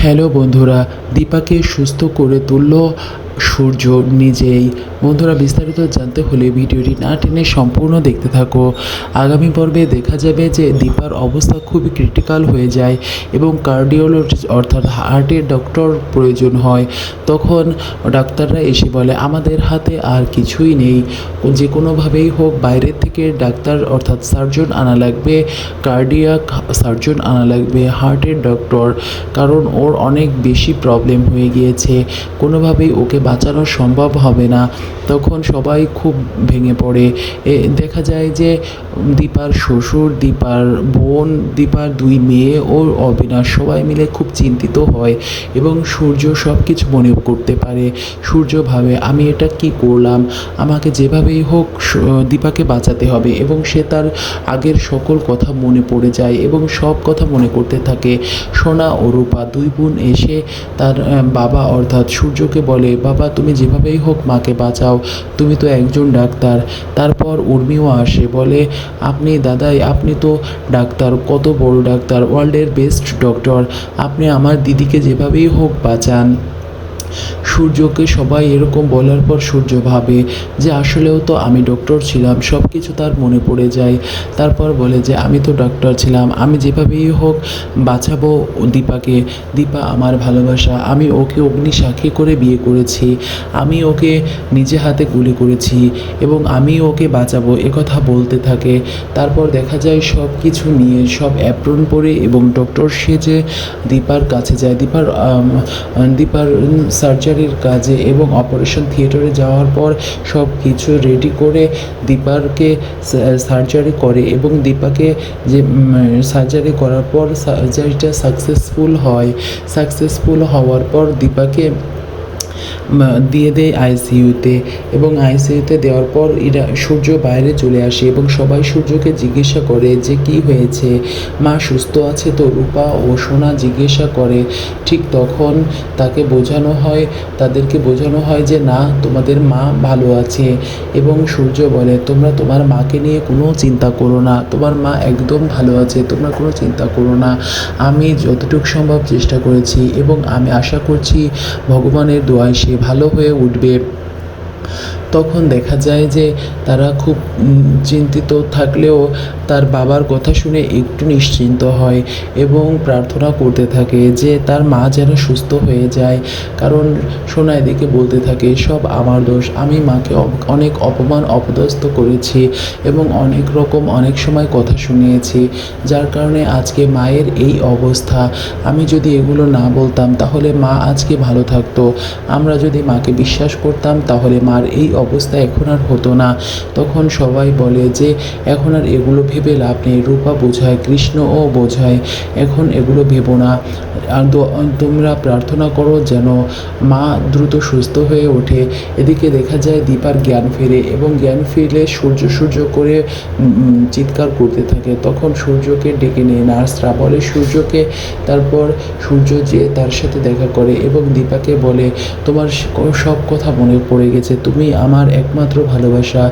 Hello বন্ধুরা, দীপাকে সুস্থ করে তুলল সূর্য নিজেই। বন্ধুরা, বিস্তারিত জানতে হলে ভিডিওটি না টেনে সম্পূর্ণ দেখতে থাকো। আগামী পর্বে দেখা যাবে যে দীপার অবস্থা খুবই ক্রিটিক্যাল হয়ে যায় এবং কার্ডিওলজিস্ট অর্থাৎ হার্টের ডক্টর প্রয়োজন হয়। তখন ডাক্তাররা এসে বলে আমাদের হাতে আর কিছুই নেই, যে কোনোভাবেই হোক বাইরের থেকে ডাক্তার অর্থাৎ সার্জন আনা লাগবে, কার্ডিয়াক সার্জন আনা লাগবে, হার্টের ডক্টর, কারণ ওর অনেক বেশি প্রবলেম হয়ে গিয়েছে, কোনোভাবেই ওকে বাঁচানো সম্ভব হবে না। তখন সবাই খুব ভেঙে পড়ে। দেখা যায় যে দীপার শ্বশুর, দীপার বোন, দীপার দুই মেয়ে ও অবিনাশ সবাই মিলে খুব চিন্তিত হয় এবং সূর্য সব কিছু মনে করতে পারে। সূর্য ভাবে আমি এটা কি করলাম, আমাকে যেভাবেই হোক দীপাকে বাঁচাতে হবে এবং সে তার আগের সকল কথা মনে পড়ে যায় এবং সব কথা মনে করতে থাকে। সোনা ও রূপা দুই বোন এসে তার বাবা অর্থাৎ সূর্যকে বলে, বাবা তুমি যেভাবেই হোক মাকে বাঁচাও, তুমি তো একজন ডাক্তার। তারপর উর্মিও আসে, বলে আপনি দাদাই, আপনি তো ডাক্তার, কত বড় ডাক্তার, ওয়ার্ল্ডের বেস্ট ডক্টর, আপনি আমার দিদিকে যেভাবেই হোক বাঁচান। সূর্যকে সবাই এরকম বলার পর সূর্য ভাবে যে আসলেও তো আমি ডক্টর ছিলাম, সব কিছু তার মনে পড়ে যায়। তারপর বলে যে আমি তো ডক্টর ছিলাম, আমি যেভাবেই হোক বাঁচাবো দীপাকে, দীপা আমার ভালোবাসা, আমি ওকে অগ্নি সাক্ষী করে বিয়ে করেছি, আমি ওকে নিজে হাতে গুলি করেছি এবং আমি ওকে বাঁচাবো, একথা বলতে থাকে। তারপর দেখা যায় সব কিছু নিয়ে সব অ্যাপ্রন পরে এবং ডক্টর সেজে দীপার কাছে যায়, দীপার সার্জারির কাজে এবং অপারেশন থিয়েটারে যাওয়ার পর সব কিছু রেডি করে দীপারকে সার্জারি করে এবং দীপাকে যে সার্জারি করার পর সার্জারিটা সাকসেসফুল হওয়ার পর দীপাকে দিয়ে দেয় আইসিইউতে এবং আইসিইউতে দেওয়ার পর সূর্য বাইরে চলে আসে এবং সবাই সূর্যকে জিজ্ঞাসা করে যে কি হয়েছে, মা সুস্থ আছে তো? রূপা ও সোনা জিজ্ঞাসা করে। ঠিক তখন তাদেরকে বোঝানো হয় যে না, তোমাদের মা ভালো আছে এবং সূর্য বলে তোমরা তোমার মাকে নিয়ে কোনো চিন্তা করো না, তোমার মা একদম ভালো আছে, তোমরা কোনো চিন্তা করো না, আমি যতটুকু সম্ভব চেষ্টা করেছি এবং আমি আশা করছি ভগবানের দোয়ায় সে ভালো হয়ে উঠবে। তখন দেখা যায় যে তারা খুব চিন্তিত থাকলেও তার বাবার কথা শুনে একটু নিশ্চিন্ত হয় এবং প্রার্থনা করতে থাকে যে তার মা যেন সুস্থ হয়ে যায়। কারণ সোনা এদিকে বলতে থাকে সব আমার দোষ, আমি মাকে অনেক অপমান অপদস্থ করেছি এবং অনেক সময় কথা শুনিয়েছি, যার কারণে আজকে মায়ের এই অবস্থা। আমি যদি এগুলো না বলতাম তাহলে মা আজকে ভালো থাকতো, আমরা যদি মাকে বিশ্বাস করতাম তাহলে মার এই অবস্থা এখন আর হতো না। তখন সবাই বলে যে এখন আর এগুলো ভেবে লাভ নেই, রূপা বোঝায়, কৃষ্ণও বোঝায়, এখন এগুলো ভেবো না, আর তোমরা প্রার্থনা করো যেন মা দ্রুত সুস্থ হয়ে ওঠে। এদিকে দেখা যায় দীপার জ্ঞান ফেরে এবং জ্ঞান ফিরলে সূর্য করে চিৎকার করতে থাকে। তখন সূর্যকে ডেকে নেয় নার্সরা, বলে সূর্যকে। তারপর সূর্য যে তার সাথে দেখা করে এবং দীপাকে বলে তোমার সব কথা মনে পড়ে গেছে, তুমি আমার একমাত্র ভালোবাসা,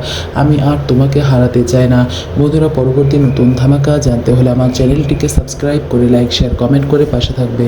আমি আর তোমাকে হারাতে চাই না। বন্ধুরা, পরবর্তী নতুন ধামাকা জানতে হলে আমার চ্যানেলটিকে সাবস্ক্রাইব করে লাইক শেয়ার কমেন্ট করে পাশে থাকবে।